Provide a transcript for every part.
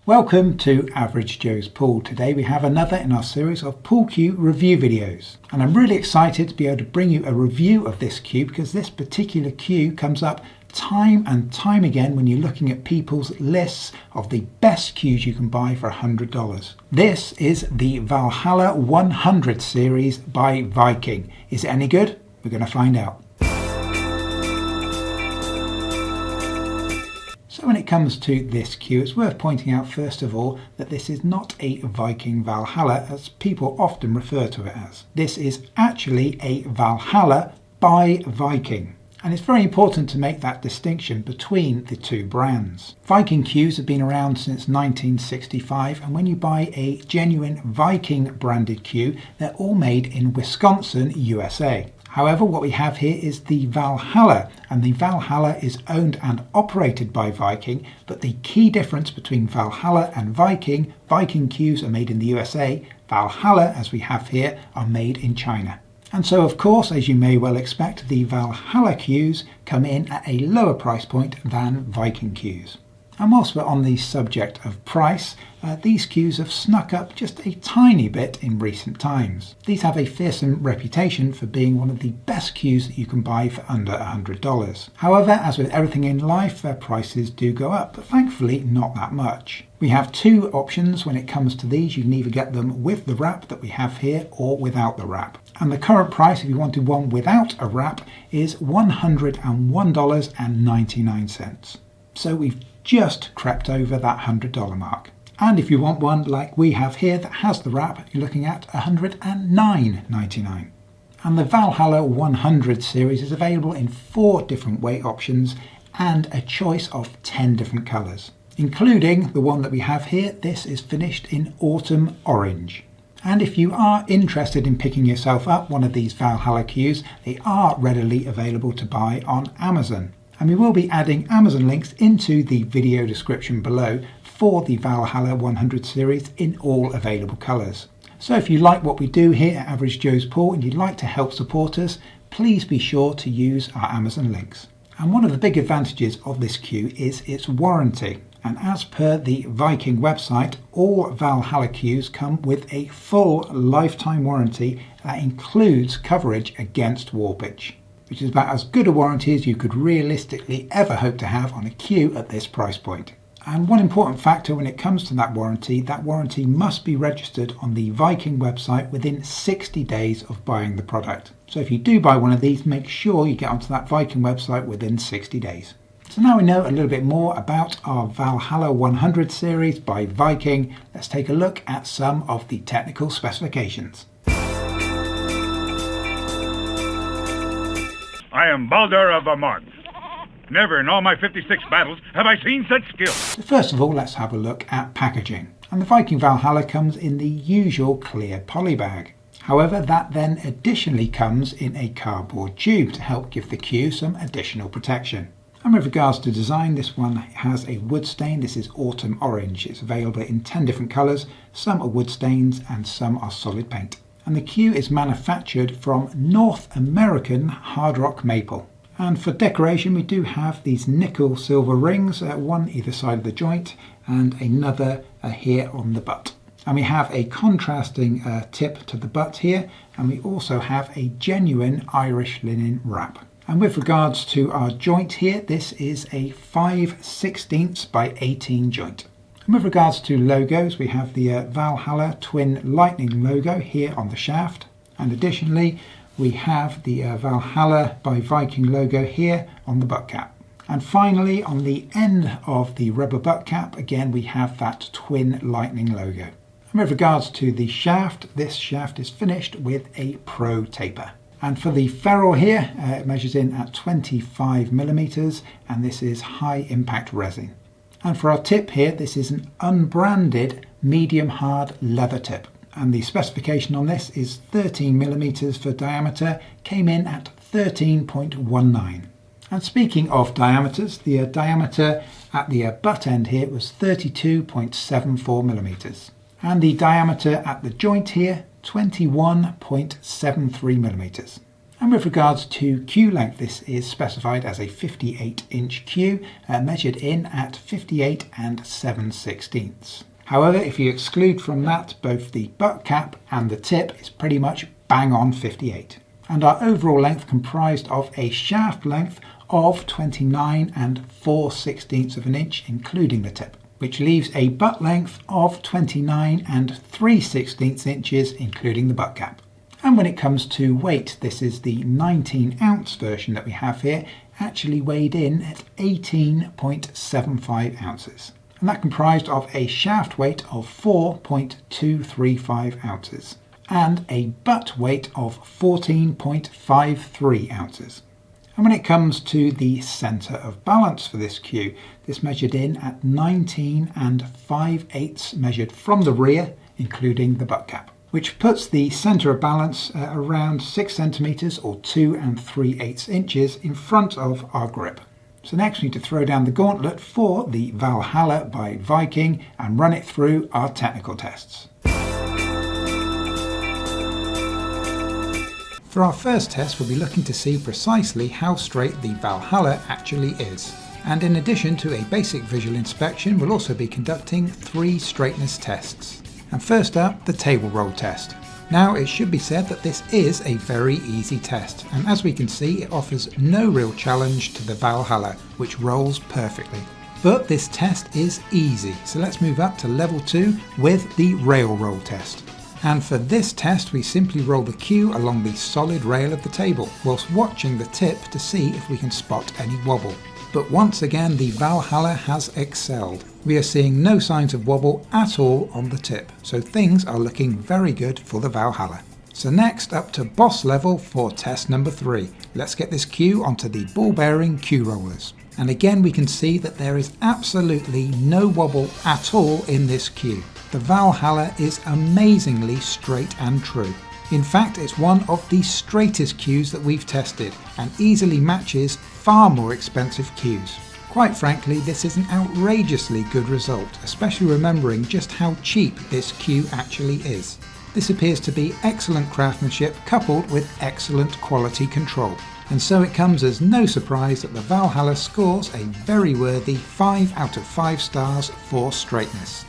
Welcome to Average Joe's Pool. Today we have another in our series of Pool Cue review videos. And I'm really excited to be able to bring you a review of this cue because this particular cue comes up time and time again when you're looking at people's lists of the best cues you can buy for $100. This is the Valhalla 100 series by Viking. Is it any good? We're going to find out. So when it comes to this cue, it's worth pointing out first of all that this is not a Viking Valhalla as people often refer to it as. This is actually a Valhalla by Viking. And it's very important to make that distinction between the two brands. Viking cues have been around since 1965, and when you buy a genuine Viking branded cue, they're all made in Wisconsin, USA. However, what we have here is the Valhalla, and the Valhalla is owned and operated by Viking, but the key difference between Valhalla and Viking cues are made in the USA, Valhalla, as we have here, are made in China. And so, of course, as you may well expect, the Valhalla cues come in at a lower price point than Viking cues. And whilst we're on the subject of price, these cues have snuck up just a tiny bit in recent times. These have a fearsome reputation for being one of the best cues that you can buy for under $100. However, as with everything in life, their prices do go up, but thankfully not that much. We have two options when it comes to these. You can either get them with the wrap that we have here or without the wrap. And the current price, if you wanted one without a wrap, is $101.99. So we've just crept over that $100 mark. And if you want one like we have here that has the wrap, you're looking at $109.99. And the Valhalla 100 series is available in 4 different weight options and a choice of 10 different colours, including the one that we have here. This is finished in autumn orange. And if you are interested in picking yourself up one of these Valhalla cues, they are readily available to buy on Amazon. And we will be adding Amazon links into the video description below for the Valhalla 100 series in all available colours. So if you like what we do here at Average Joe's Pool and you'd like to help support us, please be sure to use our Amazon links. And one of the big advantages of this cue is its warranty. And as per the Viking website, all Valhalla cues come with a full lifetime warranty that includes coverage against warpage, which is about as good a warranty as you could realistically ever hope to have on a cue at this price point. And one important factor when it comes to that warranty must be registered on the Viking website within 60 days of buying the product. So if you do buy one of these, make sure you get onto that Viking website within 60 days. So now we know a little bit more about our Valhalla 100 series by Viking. Let's take a look at some of the technical specifications. I am Baldur of Aramith. Never in all my 56 battles have I seen such skill. So first of all, let's have a look at packaging. And the Viking Valhalla comes in the usual clear poly bag. However, that then additionally comes in a cardboard tube to help give the cue some additional protection. And with regards to design, this one has a wood stain. This is autumn orange. It's available in 10 different colours. Some are wood stains and some are solid paint. And the cue is manufactured from North American hard rock maple. And for decoration, we do have these nickel silver rings, one either side of the joint and another here on the butt. And we have a contrasting tip to the butt here, and we also have a genuine Irish linen wrap. And with regards to our joint here, this is a 5/16 by 18 joint. And with regards to logos, we have the Valhalla Twin Lightning logo here on the shaft. And additionally, we have the Valhalla by Viking logo here on the butt cap. And finally, on the end of the rubber butt cap, again, we have that Twin Lightning logo. And with regards to the shaft, this shaft is finished with a Pro taper. And for the ferrule here, it measures in at 25mm, and this is high impact resin. And for our tip here, this is an unbranded medium hard leather tip. And the specification on this is 13mm for diameter, came in at 13.19. And speaking of diameters, the diameter at the butt end here was 32.74mm. And the diameter at the joint here, 21.73mm. And with regards to cue length, this is specified as a 58-inch cue, measured in at 58 and 7/16. However, if you exclude from that both the butt cap and the tip, it's pretty much bang on 58. And our overall length comprised of a shaft length of 29 and 4/16 of an inch, including the tip, which leaves a butt length of 29 and 3/16 inches, including the butt cap. And when it comes to weight, this is the 19-ounce version that we have here, actually weighed in at 18.75 ounces. And that comprised of a shaft weight of 4.235 ounces and a butt weight of 14.53 ounces. And when it comes to the centre of balance for this cue, this measured in at 19 and 5/8 measured from the rear, including the butt cap, which puts the centre of balance around 6 centimetres or 2 3/8 inches in front of our grip. So next we need to throw down the gauntlet for the Valhalla by Viking and run it through our technical tests. For our first test, we'll be looking to see precisely how straight the Valhalla actually is. And in addition to a basic visual inspection, we'll also be conducting 3 straightness tests. And first up, the table roll test. Now, it should be said that this is a very easy test, and as we can see, it offers no real challenge to the Valhalla, which rolls perfectly. But this test is easy, so let's move up to level 2 with the rail roll test. And for this test, we simply roll the cue along the solid rail of the table, whilst watching the tip to see if we can spot any wobble. But once again, the Valhalla has excelled. We are seeing no signs of wobble at all on the tip, so things are looking very good for the Valhalla. So next, up to boss level for test number 3. Let's get this cue onto the ball bearing cue rollers. And again, we can see that there is absolutely no wobble at all in this cue. The Valhalla is amazingly straight and true. In fact, it's one of the straightest cues that we've tested and easily matches far more expensive cues. Quite frankly, this is an outrageously good result, especially remembering just how cheap this cue actually is. This appears to be excellent craftsmanship coupled with excellent quality control. And so it comes as no surprise that the Valhalla scores a very worthy 5 out of 5 stars for straightness.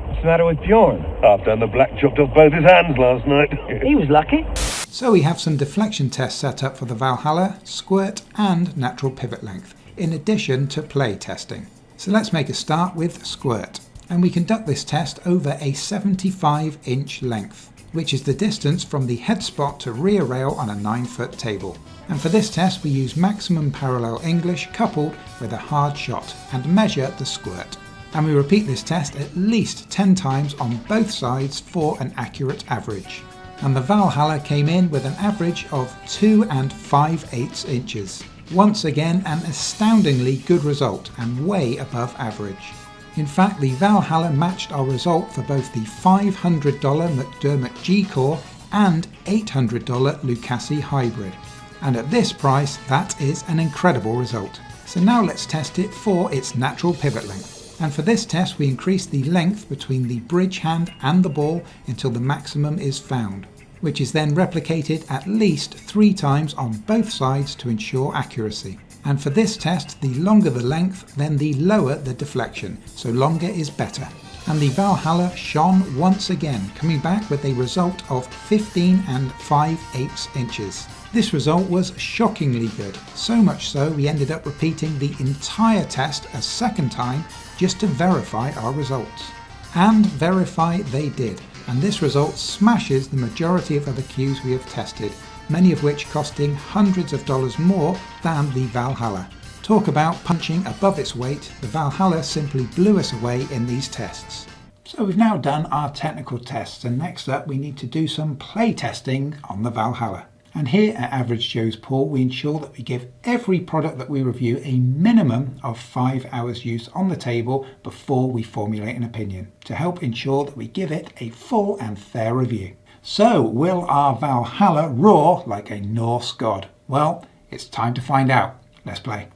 What's the matter with Bjorn? I've done the black chopped off both his hands last night. He was lucky. So we have some deflection tests set up for the Valhalla, squirt and natural pivot length, in addition to play testing. So let's make a start with squirt. And we conduct this test over a 75-inch length, which is the distance from the head spot to rear rail on a 9-foot table. And for this test we use maximum parallel English coupled with a hard shot and measure the squirt. And we repeat this test at least 10 times on both sides for an accurate average. And the Valhalla came in with an average of 2 5/8 inches. Once again, an astoundingly good result and way above average. In fact, the Valhalla matched our result for both the $500 McDermott G-Core and $800 Lucasi Hybrid. And at this price, that is an incredible result. So now let's test it for its natural pivot length. And for this test, we increase the length between the bridge hand and the ball until the maximum is found, which is then replicated at least 3 times on both sides to ensure accuracy. And for this test, the longer the length, then the lower the deflection, so longer is better. And the Valhalla shone once again, coming back with a result of 15 5/8 inches. This result was shockingly good, so much so we ended up repeating the entire test a second time just to verify our results. And verify they did, and this result smashes the majority of other cues we have tested, many of which costing hundreds of dollars more than the Valhalla. Talk about punching above its weight, the Valhalla simply blew us away in these tests. So we've now done our technical tests, and next up we need to do some play testing on the Valhalla. And here at Average Joe's Pool, we ensure that we give every product that we review a minimum of 5 hours use on the table before we formulate an opinion, to help ensure that we give it a full and fair review. So, will our Valhalla roar like a Norse god? Well, it's time to find out. Let's play.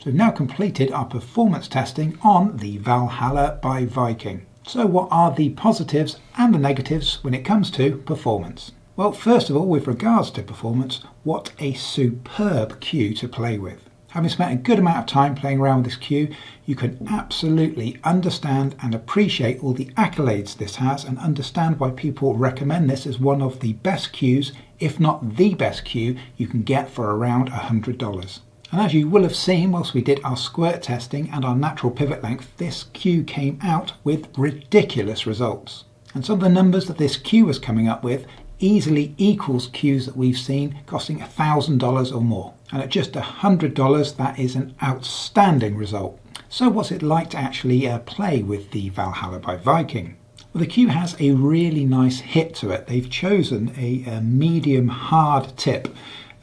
we've now completed our performance testing on the Valhalla by Viking. So what are the positives and the negatives when it comes to performance? Well, first of all, with regards to performance, what a superb cue to play with. Having spent a good amount of time playing around with this cue, you can absolutely understand and appreciate all the accolades this has and understand why people recommend this as one of the best cues, if not the best cue, you can get for around $100. And as you will have seen whilst we did our squirt testing and our natural pivot length, this cue came out with ridiculous results. And some of the numbers that this cue was coming up with easily equals cues that we've seen costing $1,000 or more. And at just $100, that is an outstanding result. So what's it like to actually play with the Valhalla by Viking? Well, the cue has a really nice hit to it. They've chosen a medium hard tip,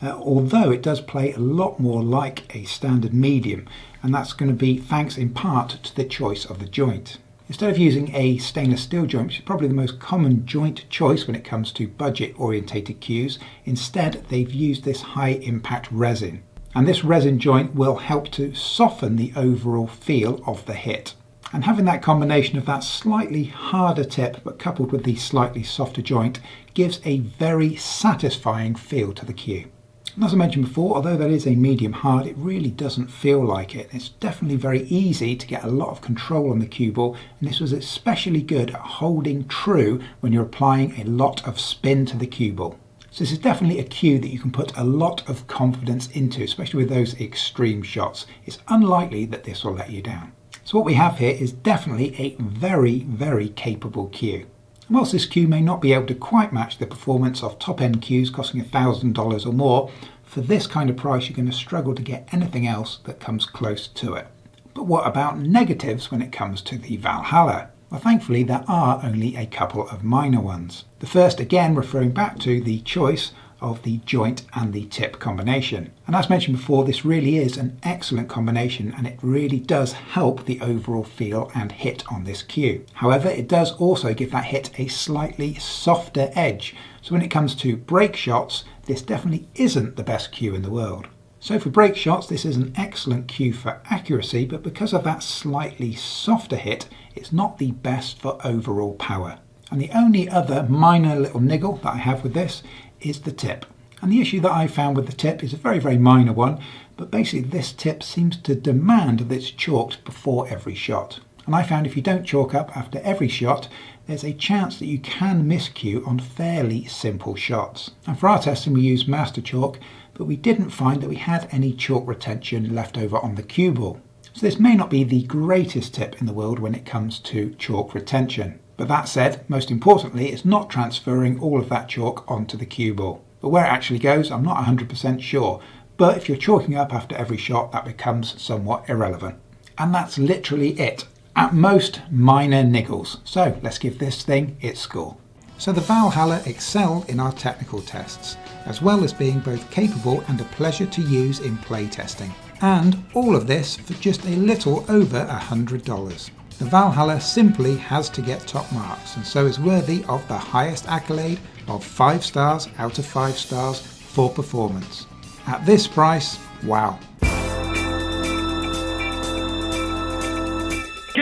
although it does play a lot more like a standard medium, and that's going to be thanks in part to the choice of the joint. Instead of using a stainless steel joint, which is probably the most common joint choice when it comes to budget orientated cues, instead they've used this high impact resin. And this resin joint will help to soften the overall feel of the hit. And having that combination of that slightly harder tip but coupled with the slightly softer joint gives a very satisfying feel to the cue. And as I mentioned before, although that is a medium hard, it really doesn't feel like it. It's definitely very easy to get a lot of control on the cue ball, and this was especially good at holding true when you're applying a lot of spin to the cue ball. So this is definitely a cue that you can put a lot of confidence into, especially with those extreme shots. It's unlikely that this will let you down. So what we have here is definitely a very, very capable cue. And whilst this cue may not be able to quite match the performance of top-end cues costing $1,000 or more, for this kind of price you're going to struggle to get anything else that comes close to it. But what about negatives when it comes to the Valhalla? Well, thankfully there are only a couple of minor ones. The first, again, referring back to the choice of the joint and the tip combination. And as mentioned before, this really is an excellent combination and it really does help the overall feel and hit on this cue. However, it does also give that hit a slightly softer edge. So when it comes to break shots, this definitely isn't the best cue in the world. So for break shots, this is an excellent cue for accuracy, but because of that slightly softer hit, it's not the best for overall power. And the only other minor little niggle that I have with this is the tip. And the issue that I found with the tip is a very, very minor one, but basically this tip seems to demand that it's chalked before every shot. And I found if you don't chalk up after every shot, there's a chance that you can miscue on fairly simple shots. And for our testing we used master chalk, but we didn't find that we had any chalk retention left over on the cue ball. So this may not be the greatest tip in the world when it comes to chalk retention. But that said, most importantly, it's not transferring all of that chalk onto the cue ball. But where it actually goes, I'm not 100% sure. But if you're chalking up after every shot, that becomes somewhat irrelevant. And that's literally it. At most, minor niggles. So let's give this thing its score. So the Valhalla excelled in our technical tests, as well as being both capable and a pleasure to use in play testing. And all of this for just a little over $100. The Valhalla simply has to get top marks and so is worthy of the highest accolade of 5 stars out of 5 stars for performance. At this price, wow. Give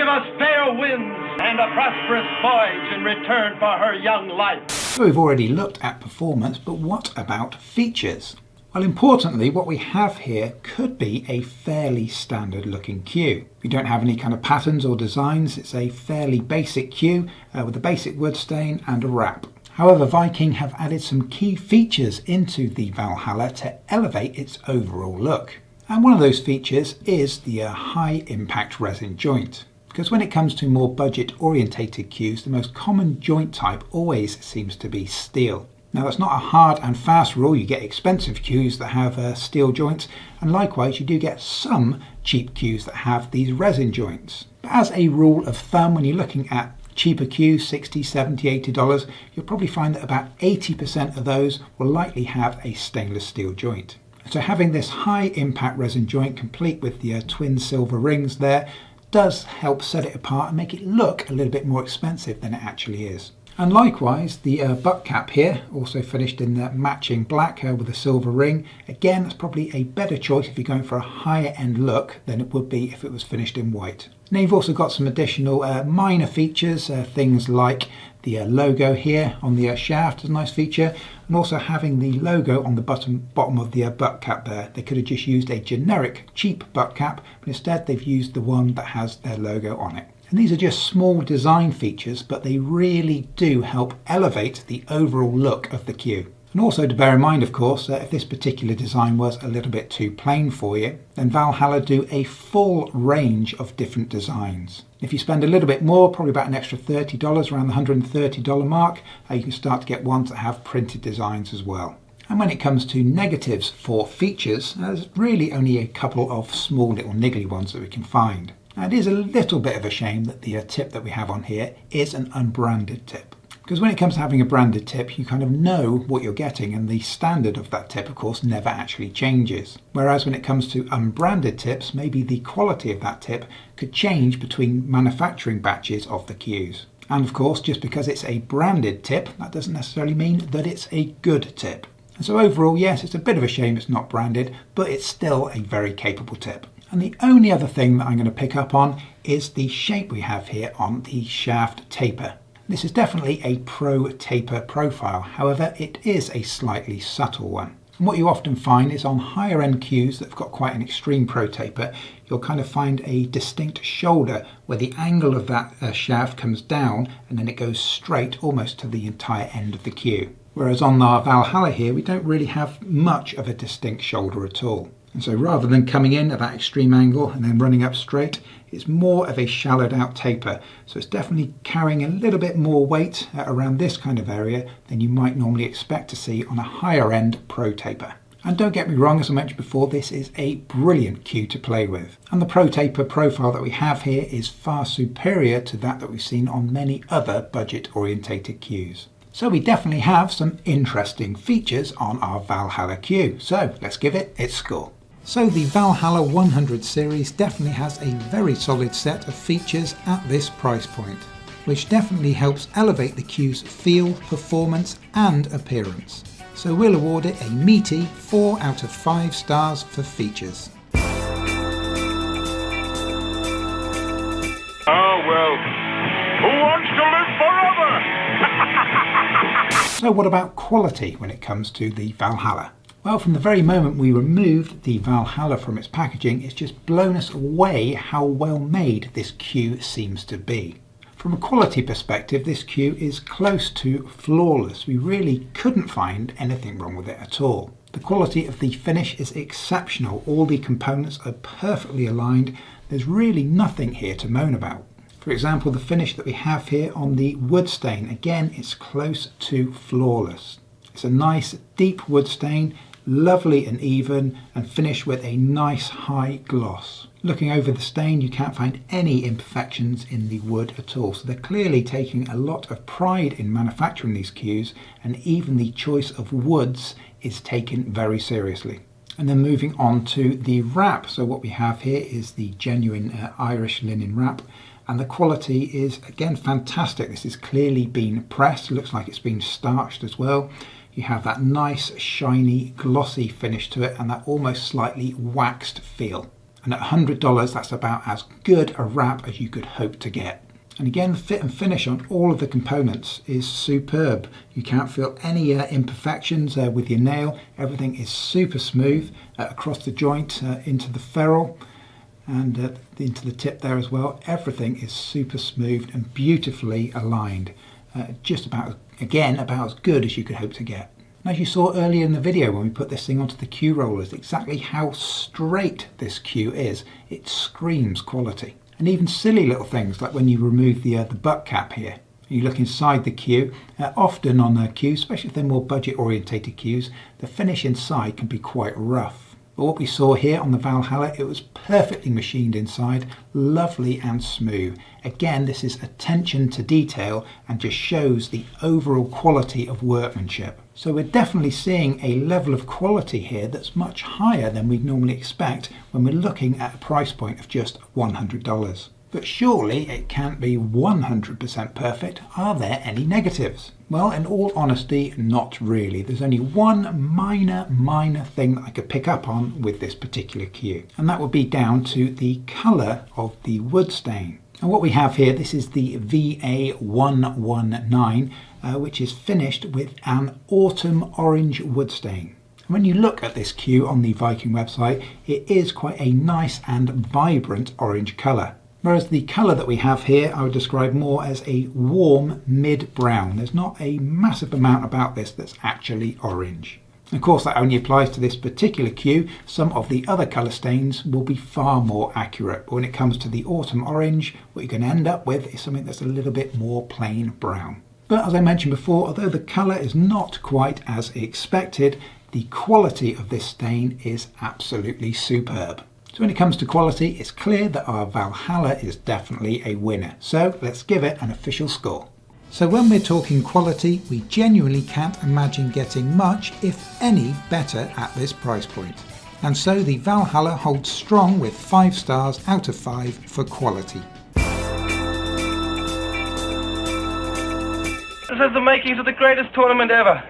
us fair winds and a prosperous voyage in return for her young life. So we've already looked at performance, but what about features? Well, importantly, what we have here could be a fairly standard looking cue. We don't have any kind of patterns or designs. It's a fairly basic cue with a basic wood stain and a wrap. However, Viking have added some key features into the Valhalla to elevate its overall look. And one of those features is the high impact resin joint. Because when it comes to more budget orientated cues, the most common joint type always seems to be steel. Now that's not a hard and fast rule. You get expensive cues that have steel joints, and likewise you do get some cheap cues that have these resin joints. But as a rule of thumb, when you're looking at cheaper cues, $60, $70, $80, you'll probably find that about 80% of those will likely have a stainless steel joint. So having this high impact resin joint complete with the twin silver rings there does help set it apart and make it look a little bit more expensive than it actually is. And likewise, the butt cap here, also finished in the matching black with a silver ring. Again, that's probably a better choice if you're going for a higher end look than it would be if it was finished in white. Now you've also got some additional minor features, things like the logo here on the shaft is a nice feature, and also having the logo on the bottom of the butt cap there. They could have just used a generic cheap butt cap, but instead they've used the one that has their logo on it. And these are just small design features, but they really do help elevate the overall look of the Cue. And also to bear in mind, of course, that if this particular design was a little bit too plain for you, then Valhalla do a full range of different designs. If you spend a little bit more, probably about an extra $30, around the $130 mark, you can start to get ones that have printed designs as well. And when it comes to negatives for features, there's really only a couple of small little niggly ones that we can find. Now, it is a little bit of a shame that the tip that we have on here is an unbranded tip. Because when it comes to having a branded tip, you kind of know what you're getting, and the standard of that tip, of course, never actually changes. Whereas when it comes to unbranded tips, maybe the quality of that tip could change between manufacturing batches of the Cues. And of course, just because it's a branded tip, that doesn't necessarily mean that it's a good tip. And so overall, yes, it's a bit of a shame it's not branded, but it's still a very capable tip. And the only other thing that I'm going to pick up on is the shape we have here on the shaft taper. This is definitely a pro taper profile, however it is a slightly subtle one. And what you often find is on higher end Cues that have got quite an extreme pro taper, you'll kind of find a distinct shoulder where the angle of that shaft comes down and then it goes straight almost to the entire end of the Cue. Whereas on our Valhalla here, we don't really have much of a distinct shoulder at all. And so rather than coming in at that extreme angle and then running up straight, it's more of a shallowed out taper. So it's definitely carrying a little bit more weight around this kind of area than you might normally expect to see on a higher end pro taper. And don't get me wrong, as I mentioned before, this is a brilliant Cue to play with. And the pro taper profile that we have here is far superior to that we've seen on many other budget orientated Cues. So we definitely have some interesting features on our Valhalla Cue. So let's give it its score. So the Valhalla 100 series definitely has a very solid set of features at this price point, which definitely helps elevate the Cue's feel, performance and appearance. So we'll award it a meaty 4 out of 5 stars for features. Oh, well, who wants to live forever? So what about quality when it comes to the Valhalla? Well, from the very moment we removed the Valhalla from its packaging, it's just blown us away how well made this Cue seems to be. From a quality perspective, this Cue is close to flawless. We really couldn't find anything wrong with it at all. The quality of the finish is exceptional. All the components are perfectly aligned. There's really nothing here to moan about. For example, the finish that we have here on the wood stain, again, it's close to flawless. It's a nice deep wood stain, lovely and even, and finished with a nice high gloss. Looking over the stain, you can't find any imperfections in the wood at all. So they're clearly taking a lot of pride in manufacturing these Cues, and even the choice of woods is taken very seriously. And then moving on to the wrap. So what we have here is the genuine Irish linen wrap. And the quality is, again, fantastic. This has clearly been pressed. It looks like it's been starched as well. You have that nice, shiny, glossy finish to it and that almost slightly waxed feel. And at $100, that's about as good a wrap as you could hope to get. And again, the fit and finish on all of the components is superb. You can't feel any imperfections with your nail. Everything is super smooth across the joint into the ferrule and into the tip there as well. Everything is super smooth and beautifully aligned. Just about, again, about as good as you could hope to get. And as you saw earlier in the video when we put this thing onto the Cue rollers, exactly how straight this Cue is. It screams quality. And even silly little things like when you remove the butt cap here, you look inside the Cue, often on Cues, especially if they're more budget orientated Cues, the finish inside can be quite rough. But what we saw here on the Valhalla, it was perfectly machined inside, lovely and smooth. Again, this is attention to detail and just shows the overall quality of workmanship. So we're definitely seeing a level of quality here that's much higher than we'd normally expect when we're looking at a price point of just $100. But surely it can't be 100% perfect. Are there any negatives? Well, in all honesty, not really. There's only one minor thing that I could pick up on with this particular cue, and that would be down to the colour of the wood stain. And what we have here, this is the VA119, which is finished with an autumn orange wood stain. When you look at this cue on the Viking website, it is quite a nice and vibrant orange colour. Whereas the colour that we have here, I would describe more as a warm mid-brown. There's not a massive amount about this that's actually orange. Of course, that only applies to this particular cue. Some of the other colour stains will be far more accurate. But when it comes to the autumn orange, what you're going to end up with is something that's a little bit more plain brown. But as I mentioned before, although the colour is not quite as expected, the quality of this stain is absolutely superb. So when it comes to quality, it's clear that our Valhalla is definitely a winner. So let's give it an official score. So when we're talking quality, we genuinely can't imagine getting much, if any, better at this price point. And so the Valhalla holds strong with 5 stars out of 5 for quality. This is the makings of the greatest tournament ever.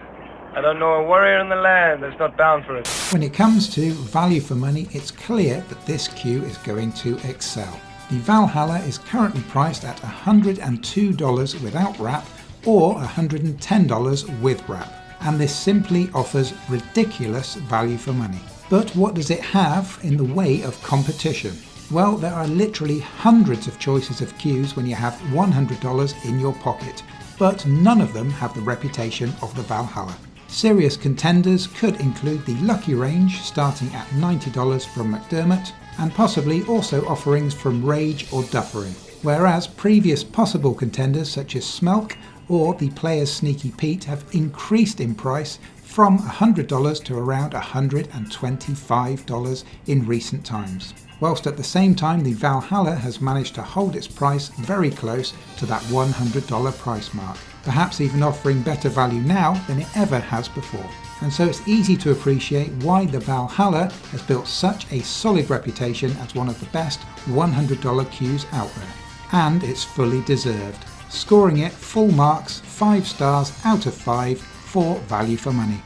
I don't know a warrior in the land that's not bound for it. When it comes to value for money, it's clear that this cue is going to excel. The Valhalla is currently priced at $102 without wrap or $110 with wrap, and this simply offers ridiculous value for money. But what does it have in the way of competition? Well, there are literally hundreds of choices of cues when you have $100 in your pocket, but none of them have the reputation of the Valhalla. Serious contenders could include the Lucky range starting at $90 from McDermott, and possibly also offerings from Rage or Dufferin, whereas previous possible contenders such as Smelk or the Player's Sneaky Pete have increased in price from $100 to around $125 in recent times, whilst at the same time the Valhalla has managed to hold its price very close to that $100 price mark, perhaps even offering better value now than it ever has before. And so it's easy to appreciate why the Valhalla has built such a solid reputation as one of the best $100 cues out there. And it's fully deserved, scoring it full marks, 5 stars out of 5 for value for money.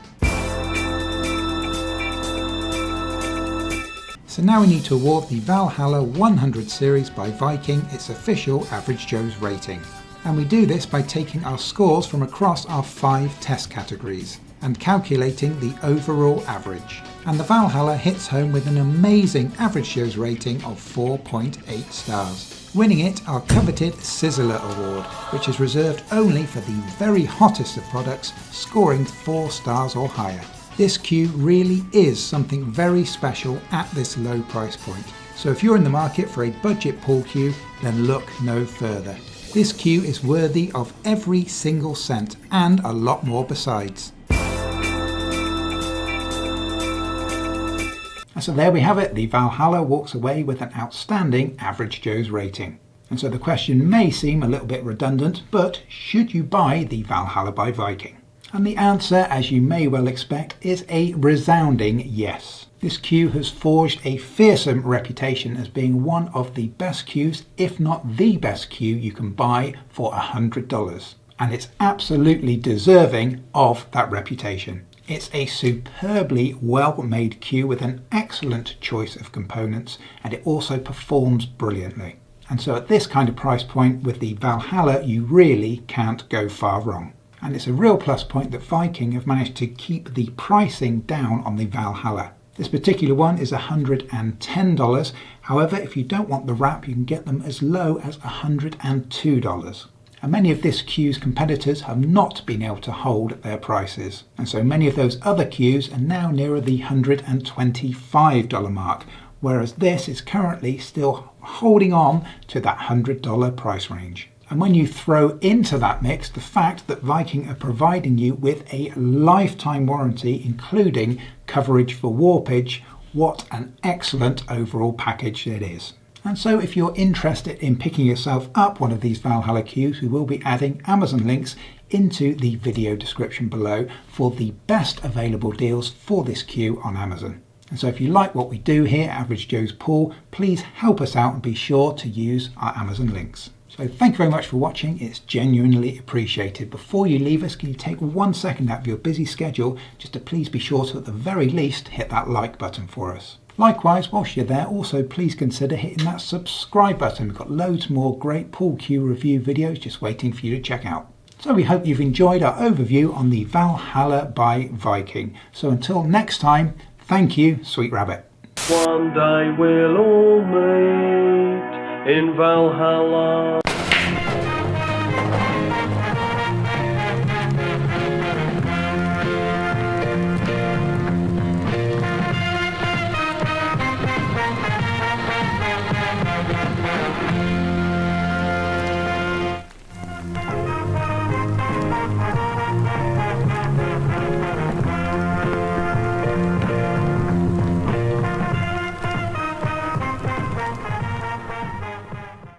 So now we need to award the Valhalla 100 series by Viking its official Average Joe's rating. And we do this by taking our scores from across our 5 test categories and calculating the overall average. And the Valhalla hits home with an amazing Average Joe's rating of 4.8 stars, winning it our coveted Sizzler Award, which is reserved only for the very hottest of products, scoring 4 stars or higher. This cue really is something very special at this low price point. So if you're in the market for a budget pool cue, then look no further. This cue is worthy of every single cent and a lot more besides. So there we have it, the Valhalla walks away with an outstanding Average Joe's rating. And so the question may seem a little bit redundant, but should you buy the Valhalla by Viking? And the answer, as you may well expect, is a resounding yes. This cue has forged a fearsome reputation as being one of the best cues, if not the best cue you can buy for $100. And it's absolutely deserving of that reputation. It's a superbly well-made cue with an excellent choice of components, and it also performs brilliantly. And so at this kind of price point with the Valhalla, you really can't go far wrong. And it's a real plus point that Viking have managed to keep the pricing down on the Valhalla. This particular one is $110. However, if you don't want the wrap, you can get them as low as $102. And many of this cue's competitors have not been able to hold their prices. And so many of those other cues are now nearer the $125 mark, whereas this is currently still holding on to that $100 price range. And when you throw into that mix the fact that Viking are providing you with a lifetime warranty, including coverage for warpage, what an excellent overall package it is. And so if you're interested in picking yourself up one of these Valhalla cues, we will be adding Amazon links into the video description below for the best available deals for this cue on Amazon. And so if you like what we do here at Average Joe's Pool, please help us out and be sure to use our Amazon links. So thank you very much for watching, it's genuinely appreciated. Before you leave us, can you take 1 second out of your busy schedule just to please be sure to at the very least hit that like button for us. Likewise, whilst you're there, also please consider hitting that subscribe button. We've got loads more great pool cue review videos just waiting for you to check out. So we hope you've enjoyed our overview on the Valhalla by Viking. So until next time, thank you, sweet rabbit. One day we'll all meet in Valhalla.